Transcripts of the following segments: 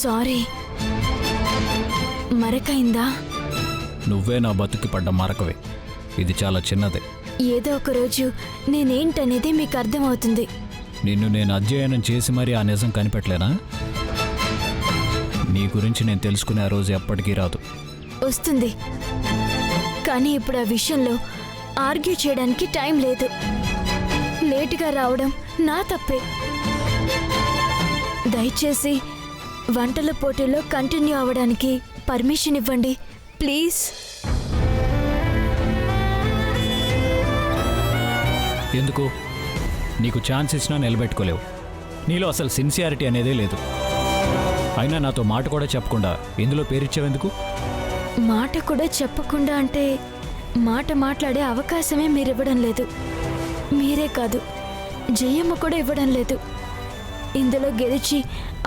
Sorry. మరకైందా? నువ్వే నా బతుకి పడ్డ మరకవే. ఇది చాలా చిన్నదే. ఏదో ఒక రోజు నేనేంటనేది మీకు అర్థమవుతుంది. నిన్ను నేను అధ్యయనం చేసి మరీ ఆ నిజం కనిపెట్టలేనా? నీ గురించి నేను తెలుసుకునే ఆ రోజు ఎప్పటికీ రాదు. వస్తుంది, కానీ ఇప్పుడు ఆ విషయంలో ఆర్గ్యూ చేయడానికి టైం లేదు. లేటుగా రావడం నా తప్పే. దయచేసి వంటల పోటీలో కంటిన్యూ అవ్వడానికి పర్మిషన్ ఇవ్వండి ప్లీజ్. ఎందుకు? నీకు ఛాన్స్ ఇచ్చినా నిలబెట్టుకోలేవు. నీలో అసలు సిన్సియారిటీ అనేదే లేదు. అయినా నాతో మాట కూడా చెప్పకుండా ఇందులో పేరిచ్చావెందుకు? మాట కూడా చెప్పకుండా అంటే మాట మాట్లాడే అవకాశమే మీరివ్వడం లేదు. మీరే కాదు, జయమ్మ కూడా ఇవ్వడం లేదు. ఇందులో గెలిచి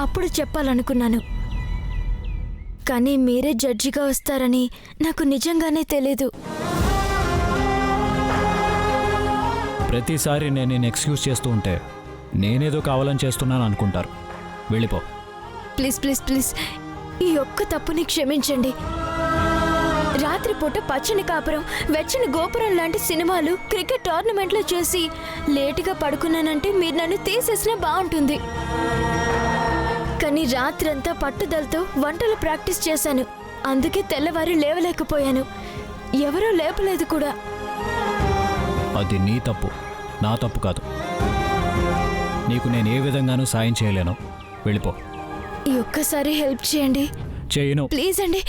అప్పుడు చెప్పాలనుకున్నాను, కానీ మీరే జడ్జిగా వస్తారని నాకు నిజంగానే తెలీదు. ప్రతిసారి నేను నేను ఎక్స్క్యూజ్ చేస్తూ ఉంటే నేనేదో కావాలని చేస్తున్నాను అనుకుంటారు. వెళ్ళిపో. ప్లీజ్ ప్లీజ్ ప్లీజ్, ఈ ఒక్క తప్పుని క్షమించండి. రాత్రిపూట పచ్చని కాపురం, వెచ్చని గోపురం లాంటి సినిమాలు, క్రికెట్ టోర్నమెంట్లో చూసి లేటుగా పడుకున్నానంటే మీరు నన్ను తీసేసినా బాగుంటుంది. కానీ రాత్రంతా పట్టుదలతో వంటలు ప్రాక్టీస్ చేశాను. అందుకే తెల్లవారి లేవలేకపోయాను. ఎవరూ లేపలేదు కూడా. అది నీ తప్పు, నా తప్పు కాదు. నీకు నేను ఏ విధంగానూ సాయం చేయలేను. వెళ్ళిపో. ఈ ఒక్కసారి హెల్ప్ చేయండి. చేయను. ప్లీజ్ అండి.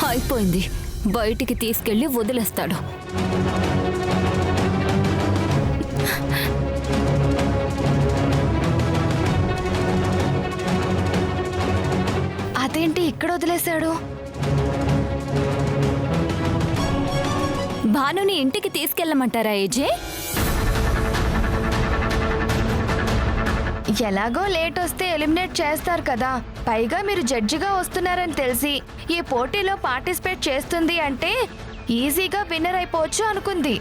అయిపోయింది, బయటికి తీసుకెళ్లి వదిలేస్తాడు. అదేంటి ఇక్కడ వదిలేశాడు? భానుని ఇంటికి తీసుకెళ్ళమంటారా ఏజే? ఎలాగో లేట్ వస్తే ఎలిమినేట్ చేస్తారు కదా. పైగా మీరు జడ్జిగా వస్తున్నారని తెలిసి ఈ పోటీలో పార్టిసిపేట్ చేస్తుంది అంటే ఈజీగా విన్నర్ అయిపోవచ్చు అనుకుంది.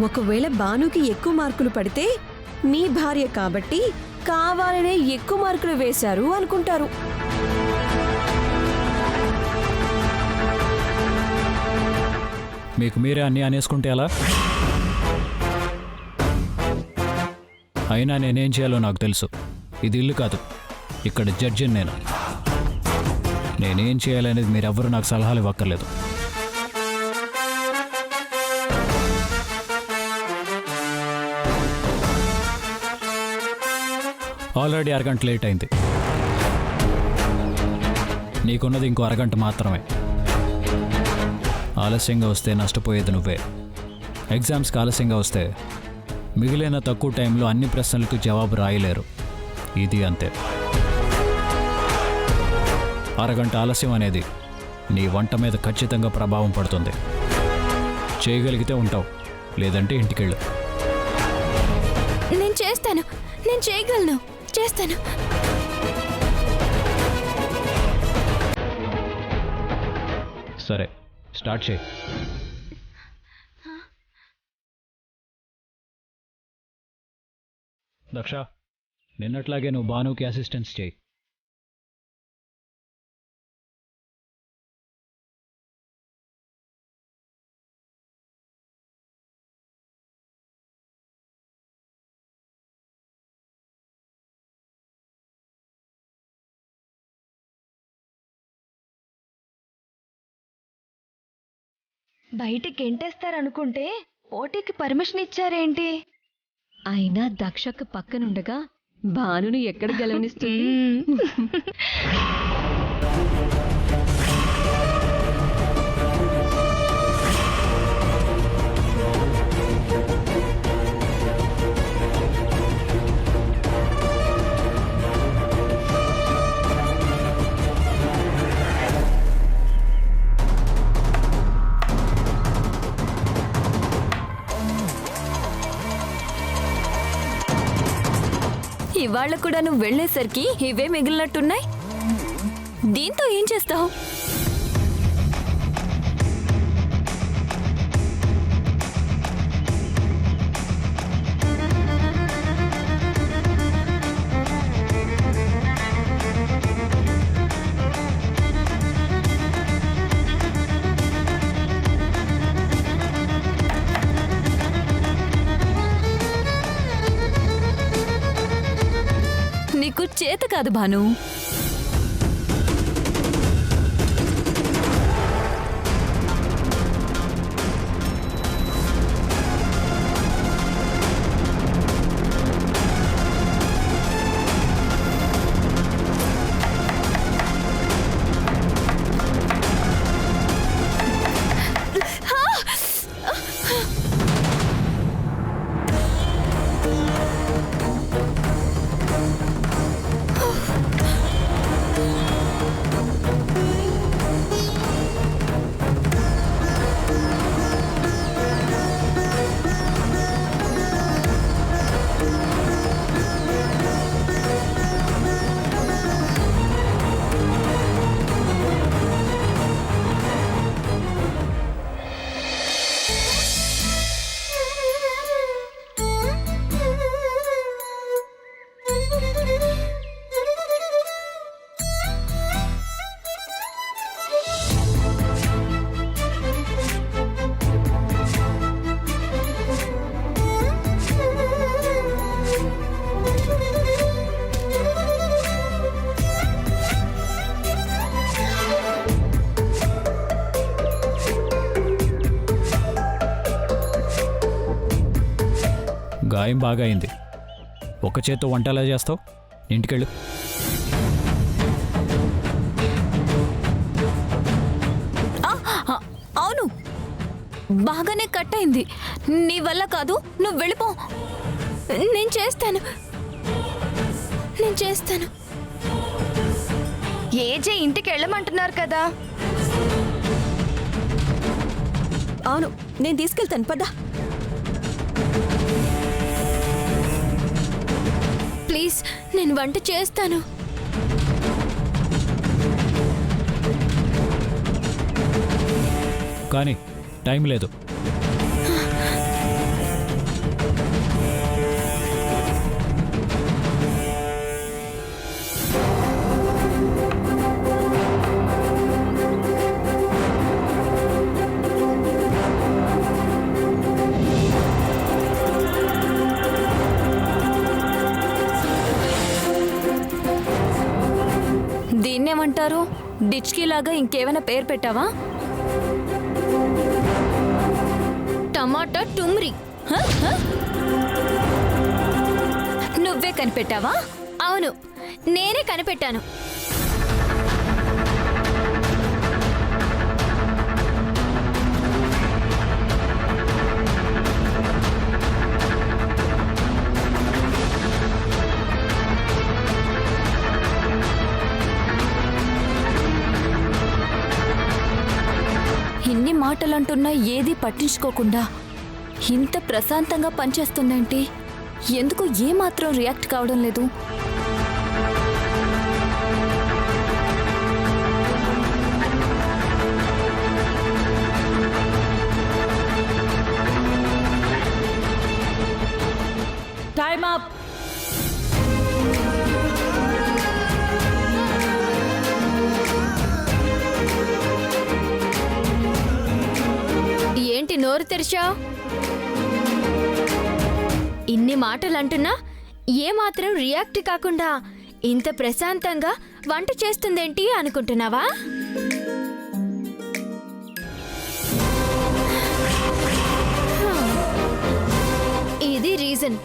ఒకవేళ భానుకి ఎక్కువ మార్కులు పడితే మీ భార్య కాబట్టి కావాలనే ఎక్కువ మార్కులు వేశారు అనుకుంటారు. మీకు మీరే అన్నీ అనేసుకుంటే ఎలా? అయినా నేనేం చేయాలో నాకు తెలుసు. ఇది ఇల్లు కాదు, ఇక్కడ జడ్జిని నేను. నేనేం చేయాలనేది మీరెవ్వరూ నాకు సలహాలు ఇవ్వక్కర్లేదు. ఆల్రెడీ అరగంట లేట్ అయింది. నీకున్నది ఇంకో అరగంట మాత్రమే. ఆలస్యంగా వస్తే నష్టపోయేది నువ్వే. ఎగ్జామ్స్కి ఆలస్యంగా వస్తే మిగిలిన తక్కువ టైంలో అన్ని ప్రశ్నలకు జవాబు రాయలేరు. ఇది అంతే. అరగంట ఆలస్యం అనేది నీ వంట మీద ఖచ్చితంగా ప్రభావం పడుతుంది. చేయగలిగితే ఉంటావు, లేదంటే ఇంటికెళ్ళు. చేస్తాను, నేను చేయగలను, చేస్తాను. సరే, స్టార్ట్ చేయి. దక్ష, నిన్నట్లాగే నువ్వు భానుకి అసిస్టెన్స్ చేయి. బయటికి గెంటేస్తారనుకుంటే పోటీకి పర్మిషన్ ఇచ్చారేంటి? అయినా దక్షకు పక్కనుండగా భానుని ఎక్కడ గెలవనిస్తుంది? ఇవాళ కూడా నువ్వు వెళ్ళేసరికి ఇవే మిగిలినట్టున్నాయి. దీంతో ఏం చేస్తావు? నీకు చేత కాదు భాను. గాయం బాగా అయింది. ఒక చేత్తో వంట ఎలా చేస్తావు? ఇంటికెళ్ళు. అవును, బాగానే కట్ అయింది. నీ వల్ల కాదు, నువ్వు వెళ్ళిపో. నేను చేస్తాను, నేను చేస్తాను. ఏజే ఇంటికి వెళ్ళమంటున్నారు కదా. అవును, నేను తీసుకెళ్తాను, పదా. ప్లీజ్, నేను వంట చేస్తాను. కానీ టైం లేదు. దీన్నేమంటారు? డిచ్కీ లాగా ఇంకేమైనా పేరు పెట్టావా? టమాటా టుమ్రి. నువ్వే కనిపెట్టావా? అవును, నేనే కనిపెట్టాను. ఇన్ని మాటలంటున్నా ఏదీ పట్టించుకోకుండా ఇంత ప్రశాంతంగా పనిచేస్తుందేంటి? ఎందుకు ఏమాత్రం రియాక్ట్ కావడం లేదు? Time up. ఏంటి నోరు తెరిచావు? ఇన్ని మాటలు అంటున్నా ఏమాత్రం రియాక్ట్ కాకుండా ఇంత ప్రశాంతంగా వంట చేస్తుందేంటి అనుకుంటున్నావా? ఇది రీజన్.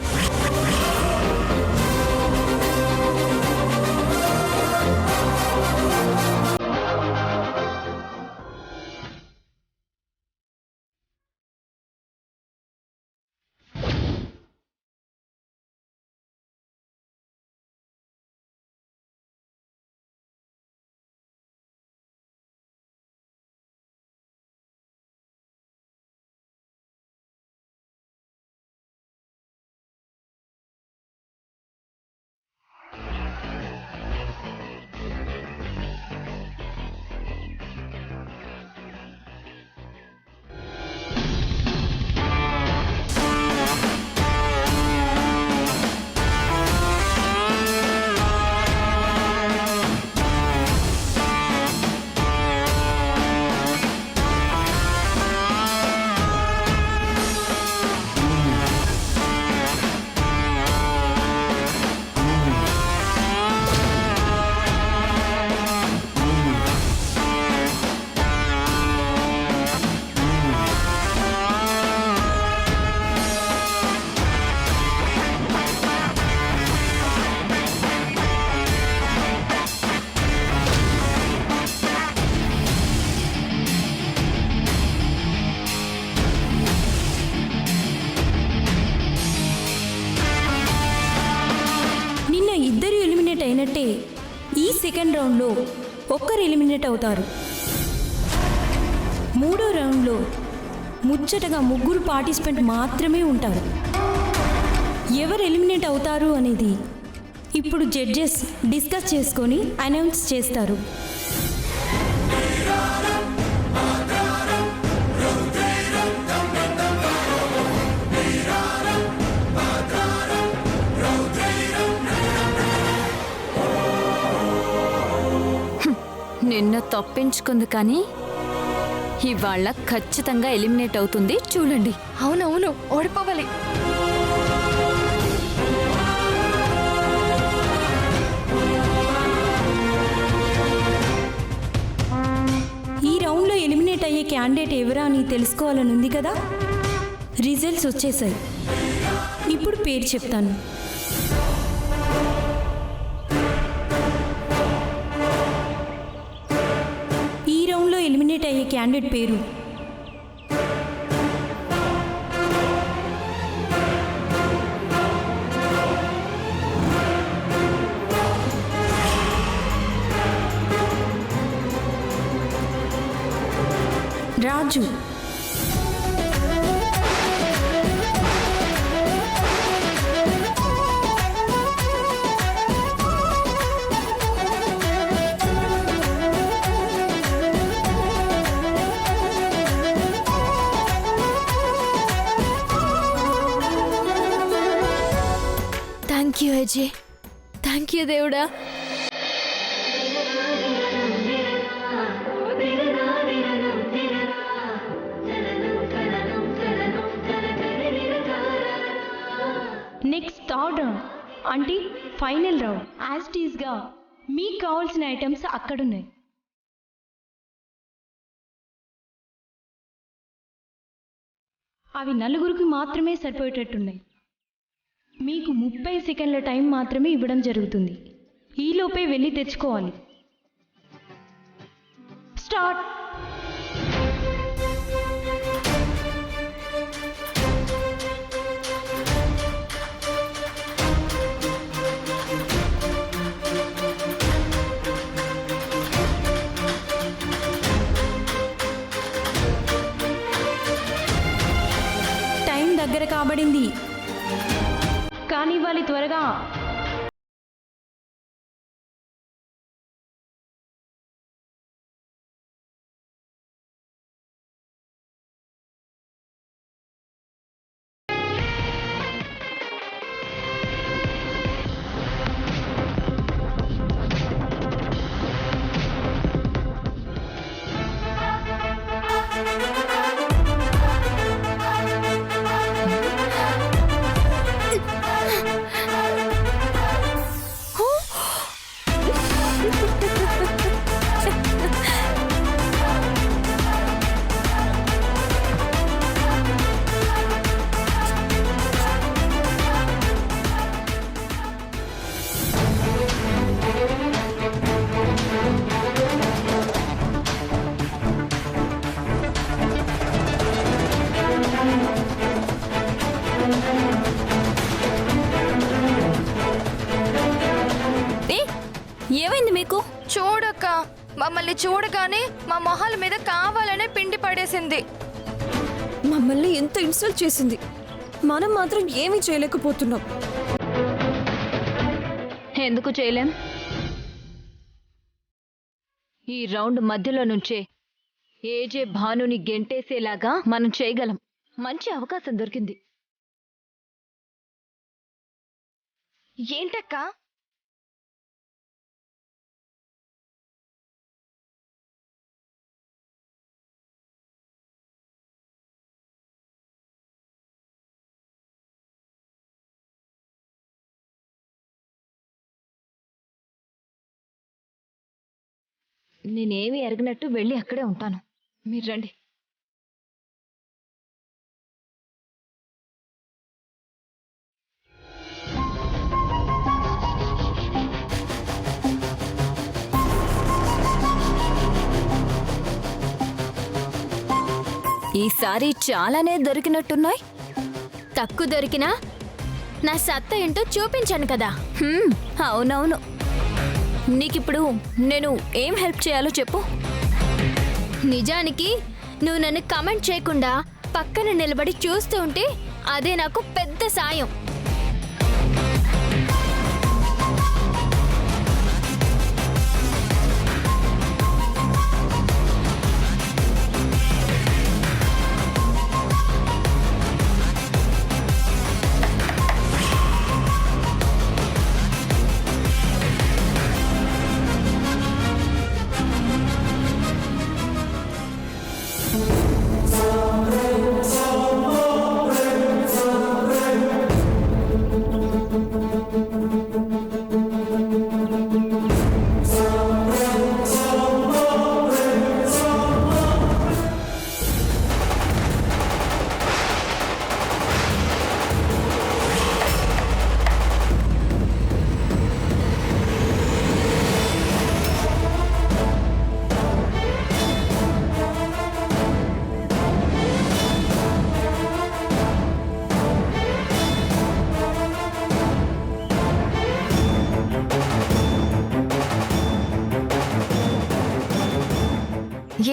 అయినట్టే ఈ సెకండ్ రౌండ్లో ఒక్కరు ఎలిమినేట్ అవుతారు. మూడో రౌండ్లో ముచ్చటగా ముగ్గురు పార్టిసిపెంట్ మాత్రమే ఉంటారు. ఎవరు ఎలిమినేట్ అవుతారు అనేది ఇప్పుడు జడ్జెస్ డిస్కస్ చేసుకొని అనౌన్స్ చేస్తారు. నిన్న తప్పించుకుంది కానీ ఇవాళ ఖచ్చితంగా ఎలిమినేట్ అవుతుంది. చూడండి. అవునవును, ఓడిపోవాలి. ఈ రౌండ్లో ఎలిమినేట్ అయ్యే క్యాండిడేట్ ఎవరా అని తెలుసుకోవాలని ఉంది కదా. రిజల్ట్స్ వచ్చేసాయి. ఇప్పుడు పేరు చెప్తాను. ఈ రౌండ్లో ఎలిమినేట్ అయ్యే క్యాండిడేట్ పేరు Raju. Thank you Ajay, thank you దేవుడా. నెక్స్ట్ థర్డ్ రౌండ్ అంటే ఫైనల్ రౌండ్. యాజ్ ఇట్ ఈస్గా మీకు కావాల్సిన ఐటమ్స్ అక్కడున్నాయి. అవి నలుగురికి మాత్రమే సరిపోయేటట్టున్నాయి. మీకు 30 సెకండ్ల టైం మాత్రమే ఇవ్వడం జరుగుతుంది. ఈలోపే వెళ్ళి తెచ్చుకోవాలి. స్టార్ట్. టైం దగ్గర కాబడింది కానివ్వాలి త్వరగా. ఏ ఏమైంది మీకు? చూడక్క, మమ్మల్ని చూడగానే మా మొహాల మీద కావాలనే పిండి పడేసింది. మమ్మల్ని ఎంత ఇన్సల్ట్ చేసింది. మనం మాత్రం ఏమీ చేయలేకపోతున్నాం. ఎందుకు చేయలేం? ఈ రౌండ్ మధ్యలో నుంచే ఏజే భానుని గెంటేసేలాగా మనం చేయగలం. మంచి అవకాశం దొరికింది. ఏంటక్క? నేనేమి ఎరగనట్టు వెళ్ళి అక్కడే ఉంటాను. మీరు రండి. ఈసారి చాలానే దొరికినట్టున్నాయి. తక్కువ దొరికినా నా సత్తా ఏంటో చూపించాను కదా. అవునవును. నీకిప్పుడు నేను ఏం హెల్ప్ చేయాలో చెప్పు. నిజానికి నువ్వు నన్ను కమెంట్ చేయకుండా పక్కన నిలబడి చూస్తూ ఉంటే అదే నాకు పెద్ద సాయం.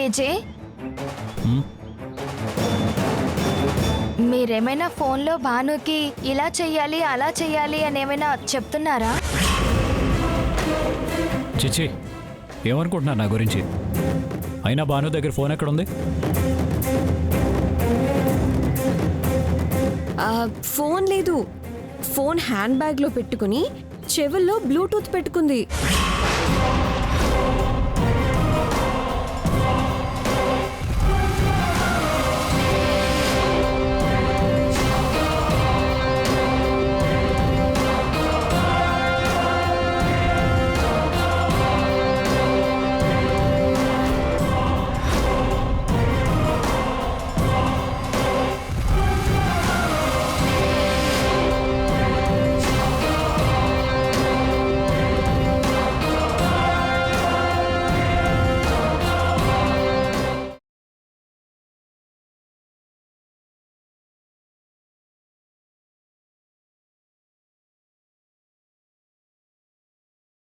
ఏజే, హ్మ్? మీరేమైనా ఫోన్లో భానుకి ఇలా చెయ్యాలి అలా చెయ్యాలి అని ఏమైనా చెప్తున్నారా? చిచ్చి, ఏమనుకుంటున్నా నా గురించి? అయినా భాను దగ్గర ఫోన్ ఎక్కడుంది? ఫోన్ లేదు. ఫోన్ హ్యాండ్ బ్యాగ్లో పెట్టుకుని చెవుల్లో బ్లూటూత్ పెట్టుకుంది.